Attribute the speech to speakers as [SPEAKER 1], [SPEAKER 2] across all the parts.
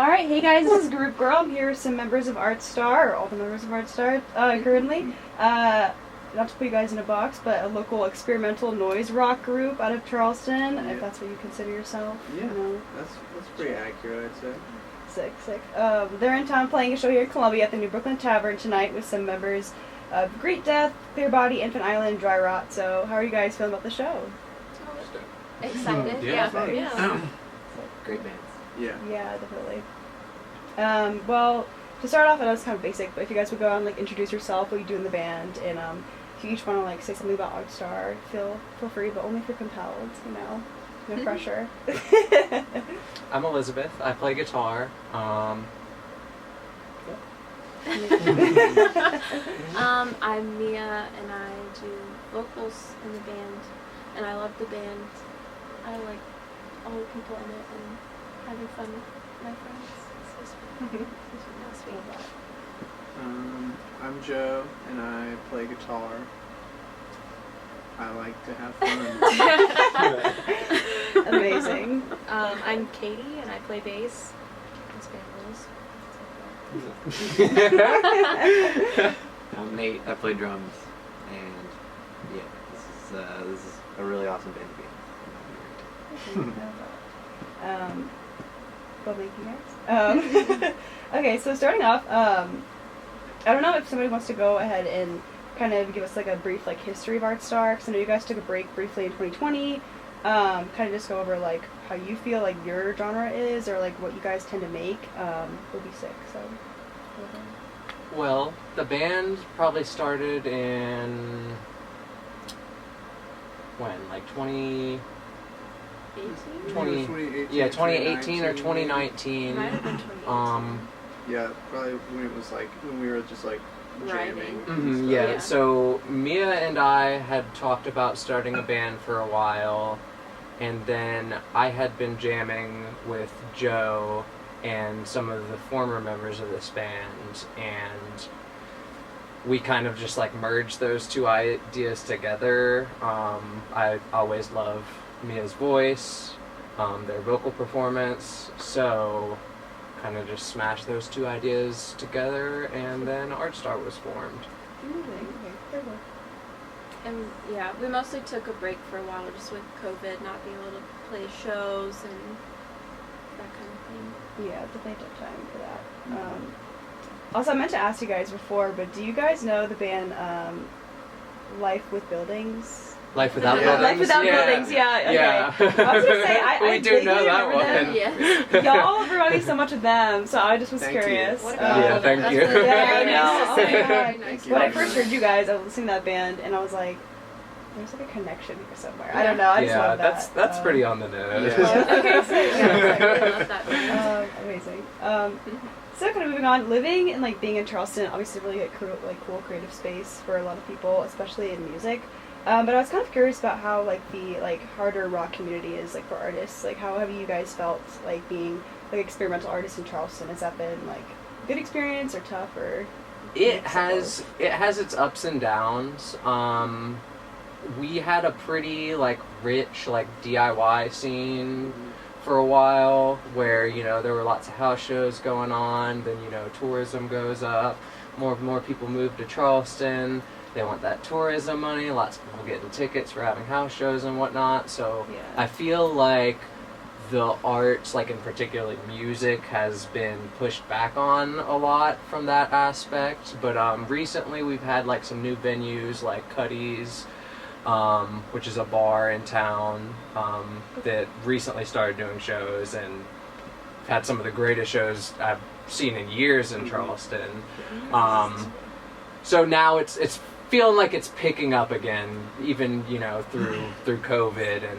[SPEAKER 1] Alright, hey guys, this is Group Girl. I'm here with some members of Art Star, or all the members of Art Star currently. Not to put you guys in a box, but a local experimental noise rock group out of Charleston, if that's what you consider yourself.
[SPEAKER 2] Yeah,
[SPEAKER 1] you know.
[SPEAKER 2] that's pretty accurate, I'd say.
[SPEAKER 1] Sick. They're in town playing a show here in Columbia at the New Brooklyn Tavern tonight with some members of Great Death, Clear Body, Infant Island, Dry Rot. So, how are you guys feeling about the show?
[SPEAKER 3] Excited?
[SPEAKER 1] Yeah.
[SPEAKER 4] Great bands.
[SPEAKER 1] Yeah, definitely. Well, to start off, I know it's kind of basic, but if you guys would go on, introduce yourself, what you do in the band, and if you each want to, say something about Art Star, feel free, but only if you're compelled, no pressure.
[SPEAKER 4] I'm Elizabeth. I play guitar.
[SPEAKER 3] I'm Mia, and I do vocals in the band, and I love the band. I like all the people in it and having fun with my friends.
[SPEAKER 2] I'm Joe, and I play guitar. I like to have fun.
[SPEAKER 1] Amazing.
[SPEAKER 3] I'm Katie, and I play bass.
[SPEAKER 5] I'm Nate. I play drums, and yeah, this is a really awesome band to be in.
[SPEAKER 1] Well, thank you guys. Okay, so starting off, I don't know if somebody wants to go ahead and kind of give us a brief history of Art Star, because I know you guys took a break briefly in 2020. Kind of just go over how you feel your genre is, or what you guys tend to make. Would be sick. So.
[SPEAKER 4] Well, the band probably started in when, 2018 or 2019.
[SPEAKER 3] Might have been 2018.
[SPEAKER 2] Yeah, probably when it was when we were just jamming.
[SPEAKER 4] Mm-hmm, yeah, so Mia and I had talked about starting a band for a while, and then I had been jamming with Joe and some of the former members of this band, and we kind of just merged those two ideas together. I always love Mia's voice, their vocal performance, so kind of just smashed those two ideas together, and then Art Star was formed.
[SPEAKER 3] And yeah, we mostly took a break for a while just with COVID, not being able to play shows and that kind of thing.
[SPEAKER 1] Yeah, definitely took time for that. Also, I meant to ask you guys before, but do you guys know the band Life with Buildings?
[SPEAKER 4] Life Without Buildings?
[SPEAKER 1] Life Without Buildings, yeah. Okay.
[SPEAKER 4] Yeah.
[SPEAKER 1] I was going to say, I
[SPEAKER 4] do know that one.
[SPEAKER 1] them.
[SPEAKER 3] Yes.
[SPEAKER 1] Y'all remind me so much of them, so I just was
[SPEAKER 2] Thank you.
[SPEAKER 1] curious.
[SPEAKER 3] What
[SPEAKER 4] Yeah,
[SPEAKER 3] about
[SPEAKER 4] thank you.
[SPEAKER 1] Yeah, I know.
[SPEAKER 3] Nice to
[SPEAKER 1] Oh
[SPEAKER 3] say.
[SPEAKER 1] my God.
[SPEAKER 3] Nice
[SPEAKER 2] you.
[SPEAKER 1] When I first heard you guys, I was listening to that band, and I was like, there's a connection here somewhere. I don't know, I just love that.
[SPEAKER 4] That's pretty on the nose.
[SPEAKER 2] Yeah.
[SPEAKER 1] Okay, so
[SPEAKER 3] I love that band.
[SPEAKER 1] amazing. So kind of moving on, living and being in Charleston, obviously really cool creative space for a lot of people, especially in music. But I was kind of curious about how the harder rock community is for artists. How have you guys felt being experimental artists in Charleston? Has that been a good experience or tough or?
[SPEAKER 4] It has its ups and downs. We had a pretty rich DIY scene for a while, where there were lots of house shows going on. Then tourism goes up, more people move to Charleston. They want that tourism money. Lots of people getting tickets for having house shows and whatnot. So
[SPEAKER 1] Yeah.
[SPEAKER 4] I feel the arts, in particular music, has been pushed back on a lot from that aspect. But recently we've had some new venues like Cuddy's, which is a bar in town that recently started doing shows, and had some of the greatest shows I've seen in years in Charleston. So now it's feeling like it's picking up again, even through COVID and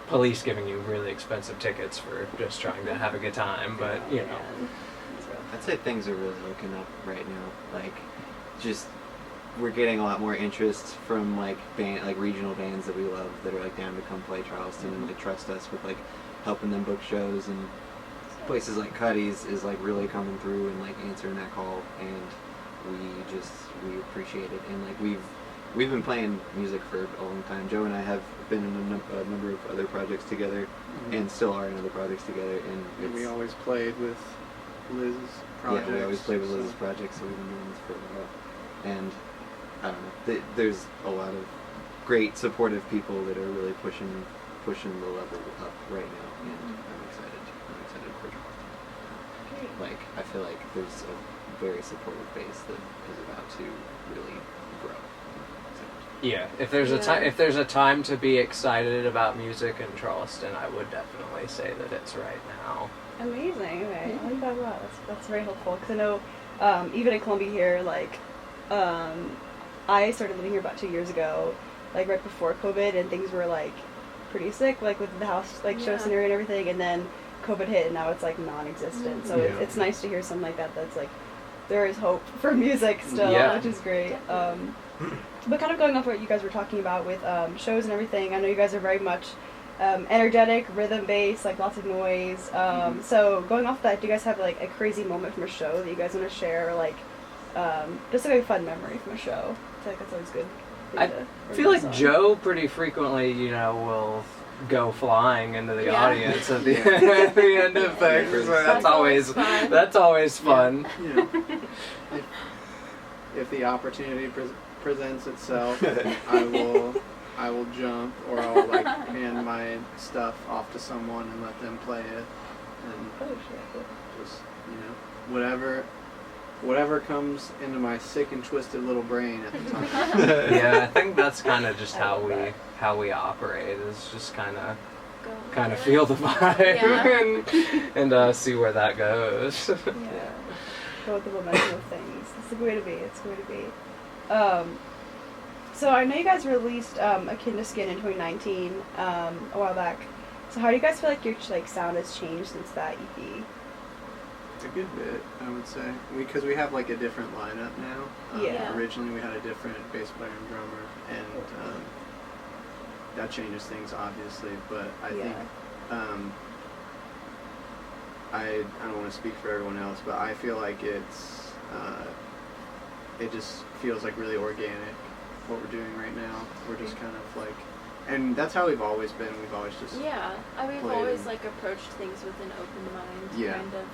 [SPEAKER 4] police giving you really expensive tickets for just trying to have a good time. But
[SPEAKER 5] I'd say things are really looking up right now. We're getting a lot more interest from regional bands that we love that are down to come play Charleston and trust us with helping them book shows, and places like Cuddy's is really coming through and answering that call, and we appreciate it. And we've we've been playing music for a long time. Joe and I have been in a number of other projects together, and still are in other projects together. And
[SPEAKER 2] we always played with Liz's projects.
[SPEAKER 5] Yeah, we always play with Liz's projects, so we've been doing this for a while. And I don't know, there's a lot of great supportive people that are really pushing the level up right now, and I'm excited for Charleston. Like, I feel like there's a very supportive base that is about to really grow.
[SPEAKER 4] Yeah, if there's a time to be excited about music in Charleston, I would definitely say that it's right now.
[SPEAKER 1] Amazing. Okay, I like that a lot. That's very helpful because I know even in Columbia here, like I started living here about 2 years ago, like right before COVID, and things were like pretty sick, like with the house like show scenario and everything, and then COVID hit, and now it's like non-existent. So it's nice to hear something like that. That's like there is hope for music still, which is great. But kind of going off what you guys were talking about with shows and everything, I know you guys are very much energetic, rhythm-based, like lots of noise. So going off that, do you guys have like a crazy moment from a show that you guys want to share, or like just like a fun memory from a show? I feel like that's always good.
[SPEAKER 4] I feel like Joe pretty frequently, will go flying into the audience at the end of things. So that's always fun.
[SPEAKER 2] Yeah. If the opportunity presents itself, I will jump, or I'll like hand my stuff off to someone and let them play it, and just whatever comes into my sick and twisted little brain at the time.
[SPEAKER 4] Yeah, I think that's kind of just how we operate. Is just kind of feel the vibe and see where that goes.
[SPEAKER 1] Yeah, go with the momentum of things. It's the way to be. It's the way to be. So I know you guys released Akin to Skin in 2019, a while back. So how do you guys feel like your sound has changed since that EP?
[SPEAKER 2] A good bit, I would say, because we have like a different lineup now. Originally we had a different bass player and drummer, and that changes things obviously. But I think I don't want to speak for everyone else, but I feel like it just feels like really organic what we're doing right now. We're just kind of like, and that's how we've always been. We've always just
[SPEAKER 3] we've always like approached things with an open mind, kind of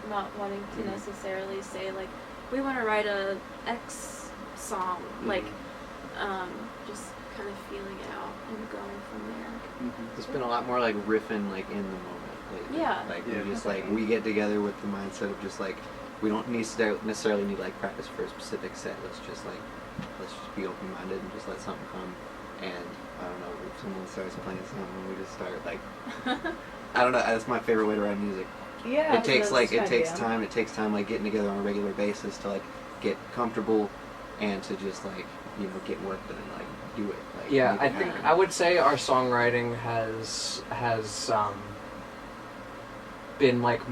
[SPEAKER 3] not wanting to necessarily say like we want to write a X song, like just kind of feeling it out and going from there.
[SPEAKER 5] It's been a lot more like riffing like in the moment lately. We just like we get together with the mindset of just like we don't necessarily need like practice for a specific set. Let's just be open minded and just let something come. And I don't know, if someone starts playing something, we just start like I don't know. That's my favorite way to write music.
[SPEAKER 1] Yeah,
[SPEAKER 5] it takes time. It takes time, like getting together on a regular basis to like get comfortable and to just like get work done and like do it. Like,
[SPEAKER 4] I think I would say our songwriting has been like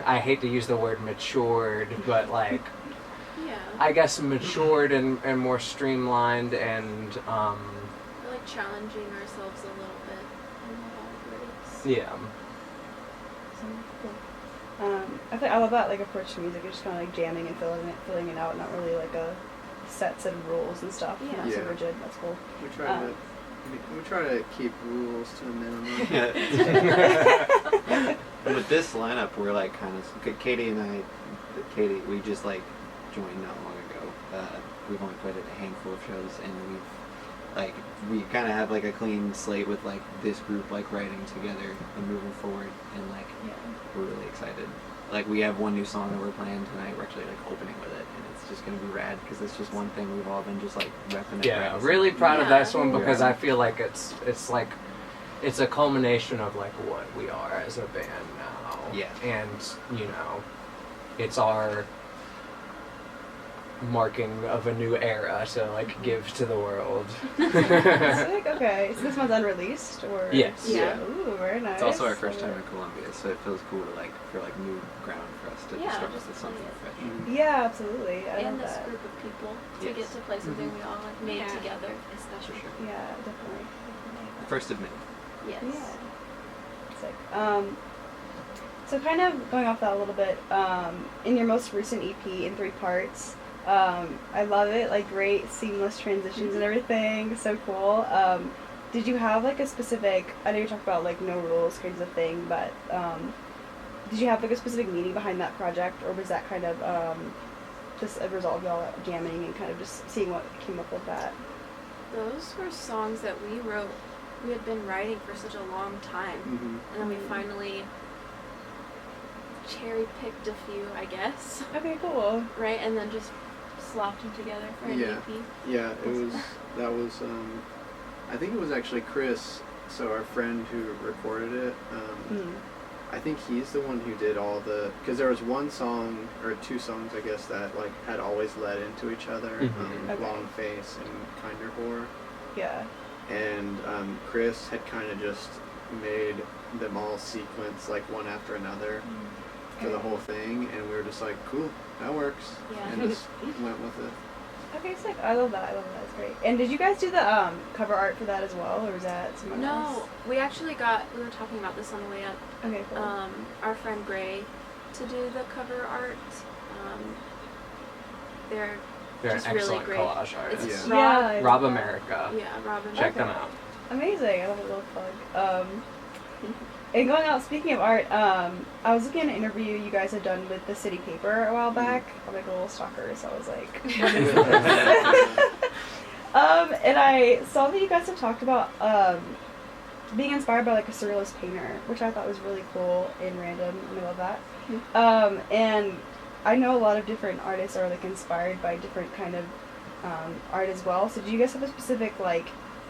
[SPEAKER 4] I hate to use the word matured, but like I guess matured and more streamlined and
[SPEAKER 3] we're like challenging ourselves a little bit in a lot of ways.
[SPEAKER 4] Yeah.
[SPEAKER 1] I love that approach to music. It's just kind of like jamming and filling it out, not really like a set of rules and stuff. Not so rigid. That's cool.
[SPEAKER 2] We try to keep rules to a minimum.
[SPEAKER 5] And with this lineup, we're like kind of Katie, we just like joined not long ago. We've only played at a handful of shows, and we kind of have like a clean slate with like this group like writing together and moving forward, and we're really excited. Like we have one new song that we're playing tonight. We're actually like opening with it, and it's just gonna be rad because it's just one thing we've all been just like repping.
[SPEAKER 4] Yeah, really proud of this one because I feel like it's a culmination of like what we are as a band now.
[SPEAKER 5] Yeah,
[SPEAKER 4] and it's our marking of a new era to like give to the world.
[SPEAKER 1] Sick. Okay, so this one's unreleased, or
[SPEAKER 4] yes.
[SPEAKER 1] Yeah. Ooh, very nice.
[SPEAKER 5] It's also our first time in Columbia, so it feels cool to for new ground for us to start with something fresh.
[SPEAKER 1] Yeah, absolutely.
[SPEAKER 3] And this group of people to get to play something we all like made together, especially.
[SPEAKER 1] Yeah, definitely.
[SPEAKER 5] First of many.
[SPEAKER 3] Yes.
[SPEAKER 1] Yeah. Sick. So kind of going off that a little bit, in your most recent EP in 3 parts, I love it. Like, great seamless transitions and everything. So cool. Did you have like a specific? I know you talked about like no rules kinds of thing, but did you have like a specific meaning behind that project, or was that kind of just a result of y'all jamming and kind of just seeing what came up with that?
[SPEAKER 3] Those were songs that we wrote. We had been writing for such a long time, and then we finally cherry-picked a few, I guess.
[SPEAKER 1] Okay, cool.
[SPEAKER 3] Right, and then just slopped them together for an EP.
[SPEAKER 2] Yeah, that was, I think it was actually Chris, so our friend who recorded it, I think he's the one who did all the, because there was one song, or two songs, I guess, that, like, had always led into each other, Long Face and Kinder Whore.
[SPEAKER 1] Yeah.
[SPEAKER 2] And Chris had kind of just made them all sequence, like, one after another for the whole thing, and we were just like, cool, that works, and just went with it.
[SPEAKER 1] Okay, sick. I love that. It's great. And did you guys do the cover art for that as well, or was that someone else?
[SPEAKER 3] No, we actually we were talking about this on the way up.
[SPEAKER 1] Okay, cool.
[SPEAKER 3] Our friend Gray to do the cover art. They're just really great.
[SPEAKER 4] Collage artists.
[SPEAKER 3] Rob
[SPEAKER 4] America.
[SPEAKER 3] Yeah, Rob America.
[SPEAKER 4] Check them out.
[SPEAKER 1] Amazing. I love a little plug. And going out, speaking of art, I was looking at an interview you guys had done with the City Paper a while back. I'm like a little stalker, so I was like, what is this? And I saw that you guys have talked about being inspired by like a surrealist painter, which I thought was really cool and random, and I love that. And I know a lot of different artists are like inspired by different kind of art as well. So do you guys have a specific like,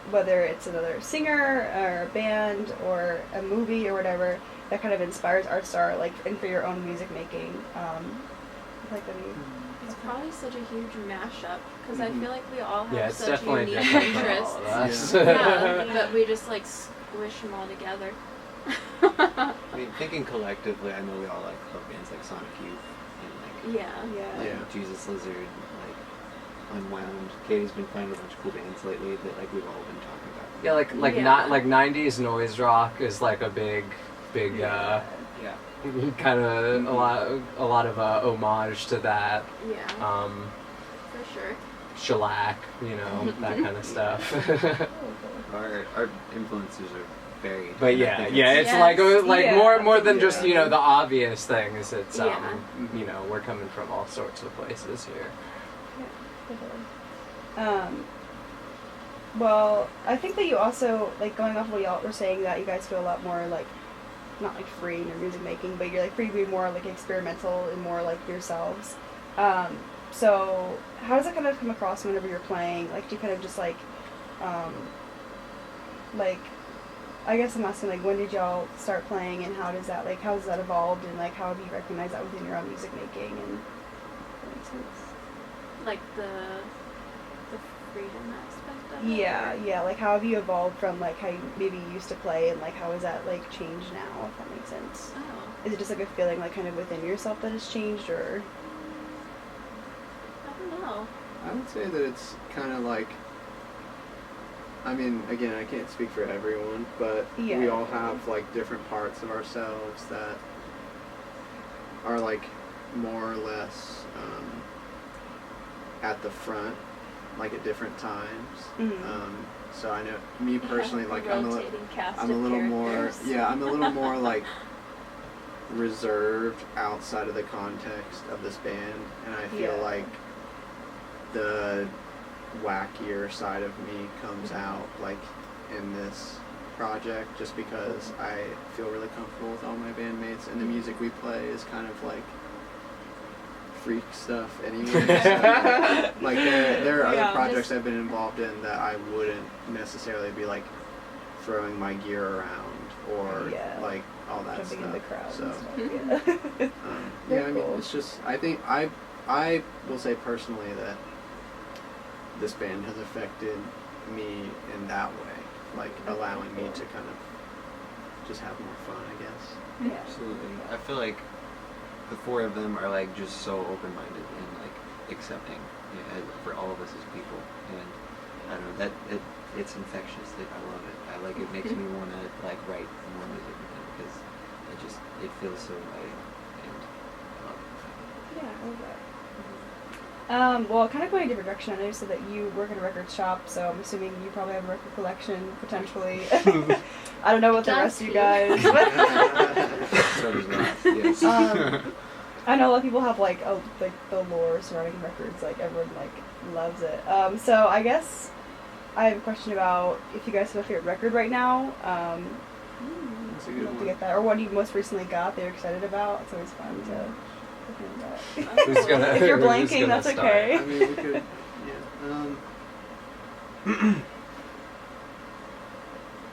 [SPEAKER 1] whether it's another singer or a band or a movie or whatever that kind of inspires art star, like, and for your own music making?
[SPEAKER 3] It's probably such a huge mashup because I feel like we all have
[SPEAKER 4] it's
[SPEAKER 3] such
[SPEAKER 4] definitely
[SPEAKER 3] unique
[SPEAKER 4] different
[SPEAKER 3] interests.
[SPEAKER 4] for all of us.
[SPEAKER 3] But we just like squish them all together.
[SPEAKER 5] I mean, thinking collectively, I know we all like love bands like Sonic Youth and like Jesus Lizard, like Unwound. Katie's been finding a bunch of cool bands lately that like we've all been talking about.
[SPEAKER 4] Yeah, not like 90s noise rock is like a big kind of a lot of homage to that.
[SPEAKER 3] Yeah. For sure.
[SPEAKER 4] Shellac, that kind of stuff.
[SPEAKER 5] Our influences are very.
[SPEAKER 4] But it's more than just the obvious things. It's we're coming from all sorts of places here.
[SPEAKER 1] Well, I think that you also, like, going off of what y'all were saying, that you guys feel a lot more, like, not, like, free in your music making, but you're, like, free to be more, like, experimental and more, like, yourselves. So, how does that kind of come across whenever you're playing? Like, do you kind of just, like, I guess I'm asking, like, when did y'all start playing, and how has that evolved, and, like, how have you recognized that within your own music making, and that makes sense?
[SPEAKER 3] Like the freedom aspect of it?
[SPEAKER 1] Yeah, like, how have you evolved from, like, how you maybe used to play, and, like, how has that, like, changed now, if that makes sense?
[SPEAKER 3] Oh.
[SPEAKER 1] Is it just, like, a feeling, like, kind of within yourself that has changed, or?
[SPEAKER 3] I don't know.
[SPEAKER 2] I would say that it's kind of like, I mean, again, I can't speak for everyone, but we all have, like, different parts of ourselves that are, like, more or less at the front, like, at different times. So I know, me personally, like, I'm a little more, I'm a little more, like, reserved outside of the context of this band, and I feel like the wackier side of me comes out, like, in this project, just because I feel really comfortable with all my bandmates, and the music we play is kind of like freak stuff anyway. So, like, there are other projects I've been involved in that I wouldn't necessarily be, like, throwing my gear around or like all that
[SPEAKER 1] jumping
[SPEAKER 2] stuff.
[SPEAKER 1] in the crowd.
[SPEAKER 2] So
[SPEAKER 1] And stuff.
[SPEAKER 2] I mean, it's just, I think I will say personally that this band has affected me in that way, like allowing me to kind of just have more fun, I guess.
[SPEAKER 1] Yeah.
[SPEAKER 5] Absolutely. I feel like the four of them are like just so open-minded and like accepting for all of us as people, and I don't know, that it's infectious. I love it. I like it. Makes me want to like write more music with them because it feels so right, and I love it.
[SPEAKER 1] Yeah, I love that. Well, kind of going a different direction. I know you said that you work in a record shop, so I'm assuming you probably have a record collection, potentially. I don't know what the rest of you guys...
[SPEAKER 5] So does Ross, yes.
[SPEAKER 1] I know a lot of people have, like the lore surrounding records, like, everyone, like, loves it. So I guess I have a question about if you guys have a favorite record right now.
[SPEAKER 2] That's a good
[SPEAKER 1] Love to
[SPEAKER 2] one.
[SPEAKER 1] get that. Or what you most recently got that you're excited about. It's always fun to...
[SPEAKER 4] Who's gonna-
[SPEAKER 1] if you're
[SPEAKER 4] who's
[SPEAKER 1] blanking,
[SPEAKER 4] gonna
[SPEAKER 1] that's
[SPEAKER 4] start?
[SPEAKER 1] okay.
[SPEAKER 2] I mean, we could,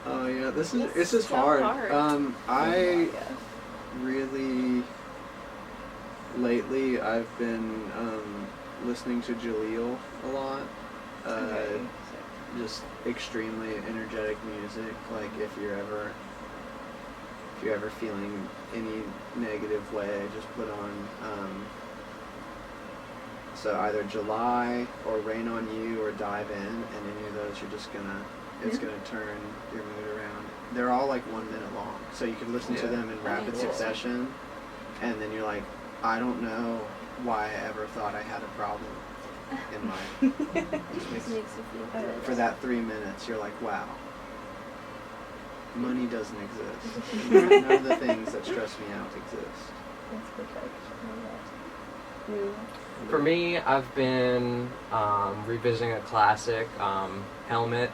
[SPEAKER 2] oh yeah, this is
[SPEAKER 3] so
[SPEAKER 2] hard.
[SPEAKER 3] hard.
[SPEAKER 2] I really lately I've been listening to Jaleel a lot.
[SPEAKER 1] Okay.
[SPEAKER 2] Just extremely energetic music. Like if you're ever feeling any negative way, just put on so either July or Rain on You or Dive In, and any of those it's gonna turn your mood around. They're all like 1 minute long, so you can listen to them in rapid succession, and then you're like, I don't know why I ever thought I had a problem in life.
[SPEAKER 3] Just makes you feel good.
[SPEAKER 2] For that 3 minutes, you're like, wow. Money doesn't exist. None of the things that stress me out exist.
[SPEAKER 1] That's perfect. I love that.
[SPEAKER 4] For me, I've been revisiting a classic, Helmet,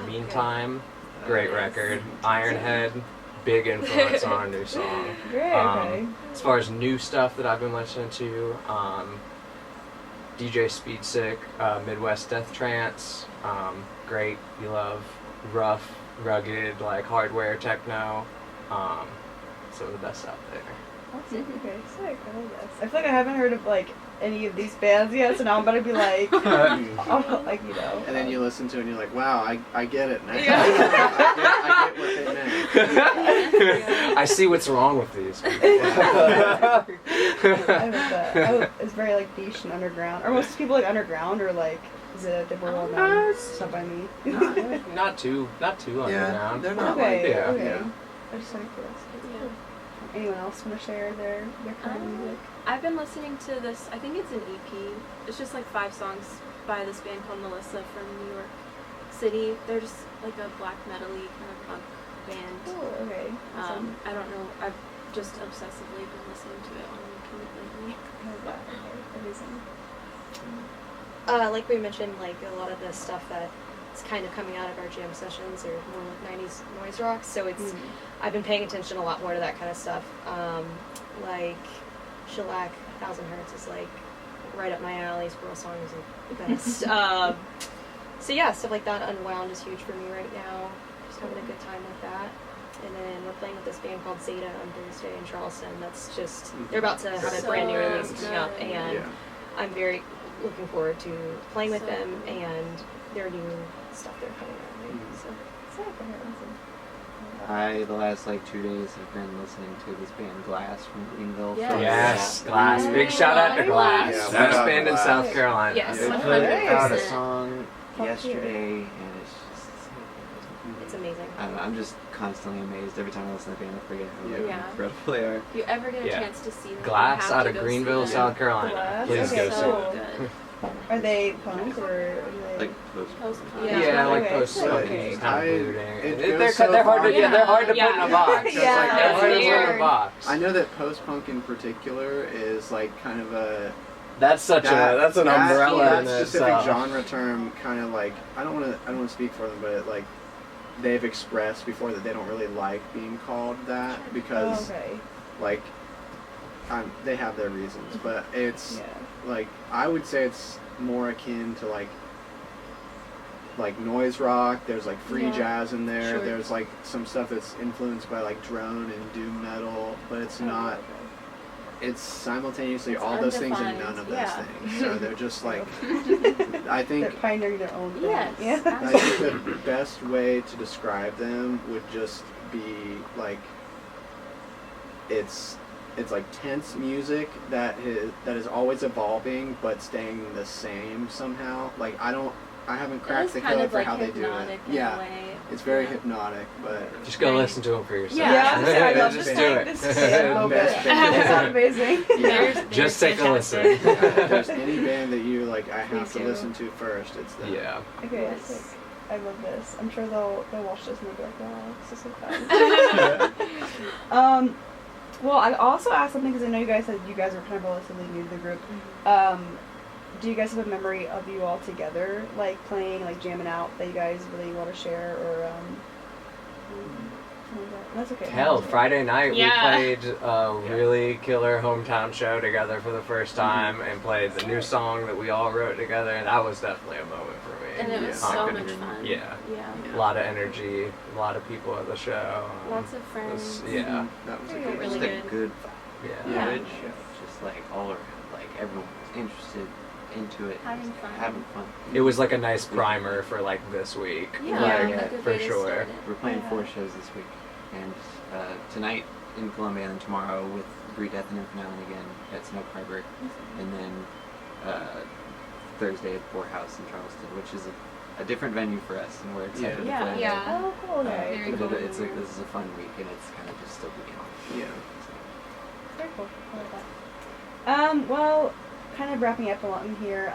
[SPEAKER 4] Meantime, great record. Ironhead, big influence on our new song.
[SPEAKER 1] Great, okay.
[SPEAKER 4] As far as new stuff that I've been listening to, DJ Speedsick, Midwest Death Trance, great, you love, rough, rugged, like hardware techno, some of the best out there.
[SPEAKER 1] Awesome. Okay, sick. I love this. I feel like I haven't heard of like any of these bands yet, so now I'm about to be like, oh, like, you know.
[SPEAKER 2] And then you listen to it and you're like, wow, I get it now.
[SPEAKER 1] Yeah.
[SPEAKER 2] I get what they meant.
[SPEAKER 4] I see what's wrong with these people.
[SPEAKER 1] I love that. It's very like niche and underground. Are most people like underground, or like is it a more well known stuff by me?
[SPEAKER 4] Not too underground.
[SPEAKER 2] They're not
[SPEAKER 1] Okay,
[SPEAKER 2] like
[SPEAKER 1] okay.
[SPEAKER 2] yeah.
[SPEAKER 1] I just had a curiosity.
[SPEAKER 3] Yeah.
[SPEAKER 1] Anyone else want to share their current music?
[SPEAKER 3] I've been listening to this, I think it's an EP. It's just like 5 songs by this band called Melissa from New York City. They're just like a black metal-y kind of punk band.
[SPEAKER 1] Oh, okay. Awesome.
[SPEAKER 3] I don't know, I've just obsessively been listening to it on repeat lately.
[SPEAKER 1] I love that. Okay, amazing.
[SPEAKER 6] Like we mentioned, like a lot of the stuff that's kind of coming out of our jam sessions are more like 90s noise rock, so it's I've been paying attention a lot more to that kind of stuff. Like Shellac, 1000 Hertz is like right up my alley. Squirrel Song is like the best. So yeah, stuff like that. Unwound is huge for me right now. Just having a good time with that. And then we're playing with this band called Zeta on Thursday in Charleston. That's just, they're about to have a
[SPEAKER 3] So
[SPEAKER 6] brand new release
[SPEAKER 3] good.
[SPEAKER 6] coming up, and
[SPEAKER 2] Yeah.
[SPEAKER 6] I'm very looking forward to playing with
[SPEAKER 3] So
[SPEAKER 6] them
[SPEAKER 3] good.
[SPEAKER 6] and their new stuff they're coming out with. So.
[SPEAKER 1] Sick. Okay, awesome.
[SPEAKER 5] The last like 2 days have been listening to this band Glass from Greenville.
[SPEAKER 3] Yes.
[SPEAKER 4] Yes,
[SPEAKER 3] Yeah.
[SPEAKER 4] Glass. Big shout out to Glass.
[SPEAKER 2] Yeah,
[SPEAKER 4] Best
[SPEAKER 2] shout
[SPEAKER 4] band in
[SPEAKER 2] out to
[SPEAKER 4] South
[SPEAKER 2] Glass.
[SPEAKER 4] Carolina.
[SPEAKER 6] Yes.
[SPEAKER 5] They
[SPEAKER 3] 100%.
[SPEAKER 5] put out a
[SPEAKER 3] 100%.
[SPEAKER 5] song
[SPEAKER 1] Fuck
[SPEAKER 5] yesterday, and it's just,
[SPEAKER 6] It's amazing.
[SPEAKER 5] I don't know, I'm just constantly amazed every time I listen to the band. I forget how like,
[SPEAKER 3] Yeah.
[SPEAKER 5] incredible they are.
[SPEAKER 3] If you ever get a
[SPEAKER 4] Yeah.
[SPEAKER 3] chance to see them,
[SPEAKER 4] Glass
[SPEAKER 3] you have
[SPEAKER 4] out
[SPEAKER 3] to
[SPEAKER 4] of
[SPEAKER 3] go see
[SPEAKER 4] Greenville,
[SPEAKER 3] them.
[SPEAKER 4] South Carolina.
[SPEAKER 1] Glass?
[SPEAKER 4] Please
[SPEAKER 1] Okay,
[SPEAKER 4] go see
[SPEAKER 3] so
[SPEAKER 4] it.
[SPEAKER 3] good.
[SPEAKER 1] Are they punk or are they?
[SPEAKER 5] Like
[SPEAKER 3] Post-punk.
[SPEAKER 4] Yeah, like
[SPEAKER 1] Okay.
[SPEAKER 4] post
[SPEAKER 1] Okay.
[SPEAKER 4] kind of brooding.
[SPEAKER 2] It
[SPEAKER 4] They're
[SPEAKER 2] goes so
[SPEAKER 4] hard
[SPEAKER 2] far.
[SPEAKER 4] to they're hard to
[SPEAKER 6] Yeah.
[SPEAKER 4] put in a box.
[SPEAKER 1] Yeah.
[SPEAKER 4] It's like they're hard to put in a
[SPEAKER 6] Weird.
[SPEAKER 4] box.
[SPEAKER 2] I know that post-punk in particular is like kind of a
[SPEAKER 4] That's an umbrella
[SPEAKER 2] that
[SPEAKER 4] in
[SPEAKER 2] specific
[SPEAKER 4] itself.
[SPEAKER 2] genre term kind of like I don't want to speak for them, but like they've expressed before that they don't really like being called that because
[SPEAKER 1] Oh, okay.
[SPEAKER 2] like they have their reasons, but it's
[SPEAKER 1] Yeah.
[SPEAKER 2] like I would say it's more akin to like noise rock. There's like free
[SPEAKER 3] Yeah.
[SPEAKER 2] jazz in there.
[SPEAKER 3] Sure.
[SPEAKER 2] There's like some stuff that's influenced by like drone and doom metal, but it's not. It's simultaneously
[SPEAKER 3] It's
[SPEAKER 2] all those things and
[SPEAKER 3] undefined,
[SPEAKER 2] none of those
[SPEAKER 3] yeah.
[SPEAKER 2] things. So they're just like I
[SPEAKER 1] They're
[SPEAKER 2] think
[SPEAKER 1] pioneering their own thing.
[SPEAKER 3] Yes.
[SPEAKER 1] Yeah.
[SPEAKER 2] I think the best way to describe them would just be like it's like tense music that is always evolving but staying the same somehow. Like I haven't
[SPEAKER 3] It
[SPEAKER 2] cracked
[SPEAKER 3] is
[SPEAKER 2] the
[SPEAKER 3] kind
[SPEAKER 2] code
[SPEAKER 3] of
[SPEAKER 2] for
[SPEAKER 3] like
[SPEAKER 2] how they do it.
[SPEAKER 3] hypnotic in
[SPEAKER 2] Yeah.
[SPEAKER 3] a way.
[SPEAKER 2] It's very hypnotic, but
[SPEAKER 4] Just go listen to them for yourself.
[SPEAKER 1] Yeah, I love
[SPEAKER 4] Just
[SPEAKER 1] this
[SPEAKER 4] do
[SPEAKER 1] thing.
[SPEAKER 4] it.
[SPEAKER 1] This is so good.
[SPEAKER 2] Best band.
[SPEAKER 1] It sounds amazing.
[SPEAKER 2] Yeah.
[SPEAKER 4] Just take a listen.
[SPEAKER 2] If there's any band that you like, I have to
[SPEAKER 6] too.
[SPEAKER 2] listen to first. It's them.
[SPEAKER 4] Yeah.
[SPEAKER 1] Okay,
[SPEAKER 6] Yes.
[SPEAKER 1] sick. I love this. I'm sure they'll watch this and they'll be like, wow, this is so fun. Well, I also asked something because I know you guys said you guys are kind of relatively new to the group. Do you guys have a memory of you all together, like playing, like jamming out, that you guys really want to share, or that's okay.
[SPEAKER 4] Hell, Friday night
[SPEAKER 6] Yeah.
[SPEAKER 4] we played a really killer hometown show together for the first time and played the new song that we all wrote together, and that was definitely a moment for me.
[SPEAKER 3] And it was
[SPEAKER 2] Yeah.
[SPEAKER 3] so
[SPEAKER 4] Not
[SPEAKER 3] much
[SPEAKER 4] gonna-
[SPEAKER 3] fun.
[SPEAKER 4] Yeah.
[SPEAKER 3] Yeah.
[SPEAKER 4] A lot of energy, a lot of people at the show.
[SPEAKER 3] Lots of
[SPEAKER 4] It
[SPEAKER 3] friends.
[SPEAKER 4] was- yeah.
[SPEAKER 2] That was a
[SPEAKER 1] Yeah,
[SPEAKER 2] good
[SPEAKER 6] really
[SPEAKER 2] one.
[SPEAKER 5] Just a good
[SPEAKER 4] Yeah.
[SPEAKER 2] Yeah.
[SPEAKER 5] village, just like all around, like everyone was interested into it,
[SPEAKER 3] Having fun.
[SPEAKER 5] having fun.
[SPEAKER 4] It was like a nice primer for like this week.
[SPEAKER 3] Yeah,
[SPEAKER 4] Like,
[SPEAKER 3] a good
[SPEAKER 4] for
[SPEAKER 3] way to
[SPEAKER 4] sure.
[SPEAKER 3] start it.
[SPEAKER 5] We're playing
[SPEAKER 1] Yeah.
[SPEAKER 5] 4 shows this week, and tonight in Columbia, and tomorrow with Death and Finale again at Snow Harbor, and then Thursday at Poorhouse in Charleston, which is a different venue for us, and we're excited
[SPEAKER 3] Yeah.
[SPEAKER 5] to play.
[SPEAKER 6] Yeah.
[SPEAKER 1] Oh, cool. Okay.
[SPEAKER 6] Very
[SPEAKER 5] But
[SPEAKER 6] cool.
[SPEAKER 5] this is a fun week, and it's kind of just still beginning.
[SPEAKER 2] Yeah.
[SPEAKER 1] Very cool. I love that. Well, kind of wrapping up along here.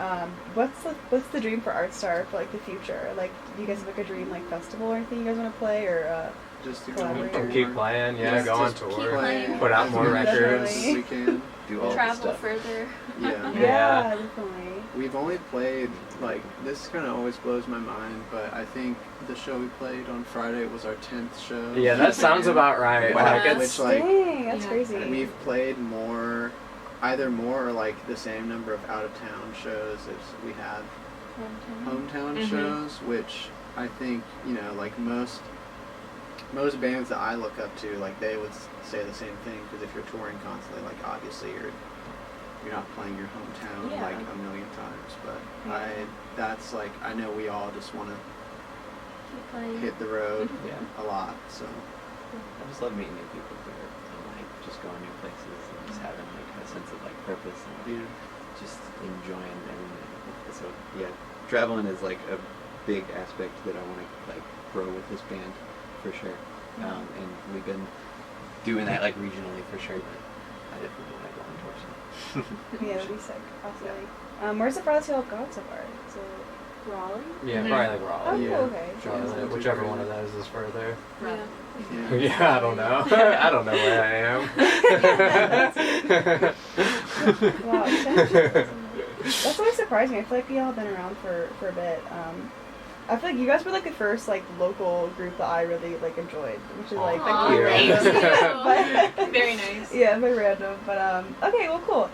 [SPEAKER 1] What's the dream for ArtStar for like the future? Like, do you guys have like a dream like festival or anything you guys want to play, or
[SPEAKER 2] Just to go
[SPEAKER 1] Collaborate.
[SPEAKER 2] on
[SPEAKER 4] And
[SPEAKER 2] tour.
[SPEAKER 4] keep playing, yeah,
[SPEAKER 2] Just
[SPEAKER 4] go on
[SPEAKER 3] keep
[SPEAKER 4] tour,
[SPEAKER 3] playing.
[SPEAKER 4] put out more
[SPEAKER 1] Definitely.
[SPEAKER 4] records.
[SPEAKER 2] If we can.
[SPEAKER 5] Do all the
[SPEAKER 3] Travel
[SPEAKER 5] stuff.
[SPEAKER 3] further.
[SPEAKER 2] Yeah.
[SPEAKER 1] yeah, definitely.
[SPEAKER 2] We've only played, like, this kind of always blows my mind, but I think the show we played on Friday was our 10th show.
[SPEAKER 4] Yeah, that sounds about right.
[SPEAKER 2] Wow.
[SPEAKER 4] Like
[SPEAKER 2] Which,
[SPEAKER 4] it's
[SPEAKER 2] like,
[SPEAKER 1] Dang, that's
[SPEAKER 6] Yeah.
[SPEAKER 1] crazy.
[SPEAKER 2] we've played either more or like the same number of out-of-town shows as we have hometown
[SPEAKER 6] Mhm.
[SPEAKER 2] shows, which I think, like most bands that I look up to, like they would say the same thing, because if you're touring constantly, like obviously you're not playing your hometown
[SPEAKER 3] Yeah.
[SPEAKER 2] like a million times, but
[SPEAKER 1] Yeah.
[SPEAKER 2] I know we all just want to
[SPEAKER 3] Keep playing.
[SPEAKER 2] hit the road
[SPEAKER 4] Yeah.
[SPEAKER 2] a lot, so
[SPEAKER 5] I just love meeting new people there, and like just going new places and just having like a sense of like purpose and like, just enjoying everything. So yeah, traveling is like a big aspect that I want to like grow with this band for sure. And we've been doing that like regionally for sure, but I definitely want to go on tour soon.
[SPEAKER 1] Yeah, that'd be sick. Absolutely. Where's the farthest y'all have gone so far? So,
[SPEAKER 3] Raleigh.
[SPEAKER 4] yeah,
[SPEAKER 6] Mhm.
[SPEAKER 4] probably like
[SPEAKER 1] oh,
[SPEAKER 4] Raleigh,
[SPEAKER 2] Yeah.
[SPEAKER 1] cool, okay.
[SPEAKER 4] Charlotte, whichever one of those is further.
[SPEAKER 3] Yeah.
[SPEAKER 2] yeah.
[SPEAKER 4] Yeah, I don't know. I don't know where I am.
[SPEAKER 1] Wow, that's always surprised me. I feel like y'all have been around for a bit. I feel like you guys were like the first like local group that I really like enjoyed, which is like
[SPEAKER 3] Aw,
[SPEAKER 1] pretty
[SPEAKER 4] thank you.
[SPEAKER 1] random. But
[SPEAKER 6] Very nice.
[SPEAKER 1] yeah, very random. But okay, well, cool.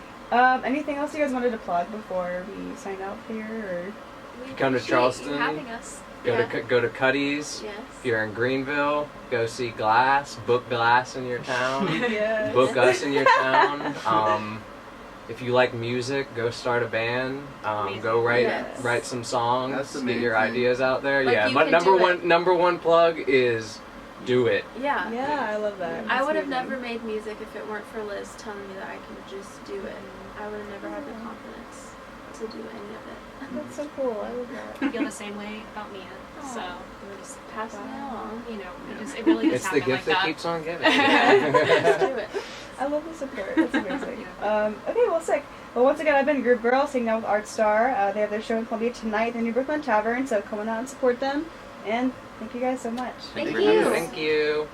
[SPEAKER 1] Anything else you guys wanted to plug before we sign out here? Or
[SPEAKER 3] We
[SPEAKER 4] Come to
[SPEAKER 3] appreciate
[SPEAKER 4] Charleston.
[SPEAKER 3] you having us.
[SPEAKER 4] Go to Cuddy's.
[SPEAKER 3] Yes.
[SPEAKER 4] If you're in Greenville, go see Glass. Book Glass in your town.
[SPEAKER 1] yeah,
[SPEAKER 4] Book us in your town. If you like music, go start a band. Go
[SPEAKER 3] Yes.
[SPEAKER 4] write some songs.
[SPEAKER 2] That's the
[SPEAKER 4] Get
[SPEAKER 2] main
[SPEAKER 4] your
[SPEAKER 2] thing.
[SPEAKER 4] ideas out there.
[SPEAKER 3] Like,
[SPEAKER 4] yeah,
[SPEAKER 3] you
[SPEAKER 4] but
[SPEAKER 3] can
[SPEAKER 4] number
[SPEAKER 3] do it.
[SPEAKER 4] number one plug is do it.
[SPEAKER 3] Yeah.
[SPEAKER 1] Yeah, I love that.
[SPEAKER 3] I
[SPEAKER 1] That's
[SPEAKER 3] would have
[SPEAKER 1] amazing.
[SPEAKER 3] never made music if it weren't for Liz telling me that I can just do it. I would have never had the confidence to do any of it.
[SPEAKER 1] That's so cool. I love
[SPEAKER 6] I
[SPEAKER 1] that.
[SPEAKER 6] feel the same way about Mia.
[SPEAKER 3] Aw.
[SPEAKER 6] So we're just
[SPEAKER 3] Passing it along.
[SPEAKER 6] it really does
[SPEAKER 4] It's the
[SPEAKER 6] happen
[SPEAKER 4] gift
[SPEAKER 6] like
[SPEAKER 4] that
[SPEAKER 6] that.
[SPEAKER 4] keeps on giving.
[SPEAKER 3] Just do it.
[SPEAKER 1] I love the support. That's amazing. Okay, well, sick. Well, once again, I've been Group Girl, singing out with ArtStar. They have their show in Columbia tonight at the New Brooklyn Tavern, so come on out and support them. And thank you guys so much.
[SPEAKER 3] Thank
[SPEAKER 5] for
[SPEAKER 3] you.
[SPEAKER 5] having us.
[SPEAKER 4] Thank you.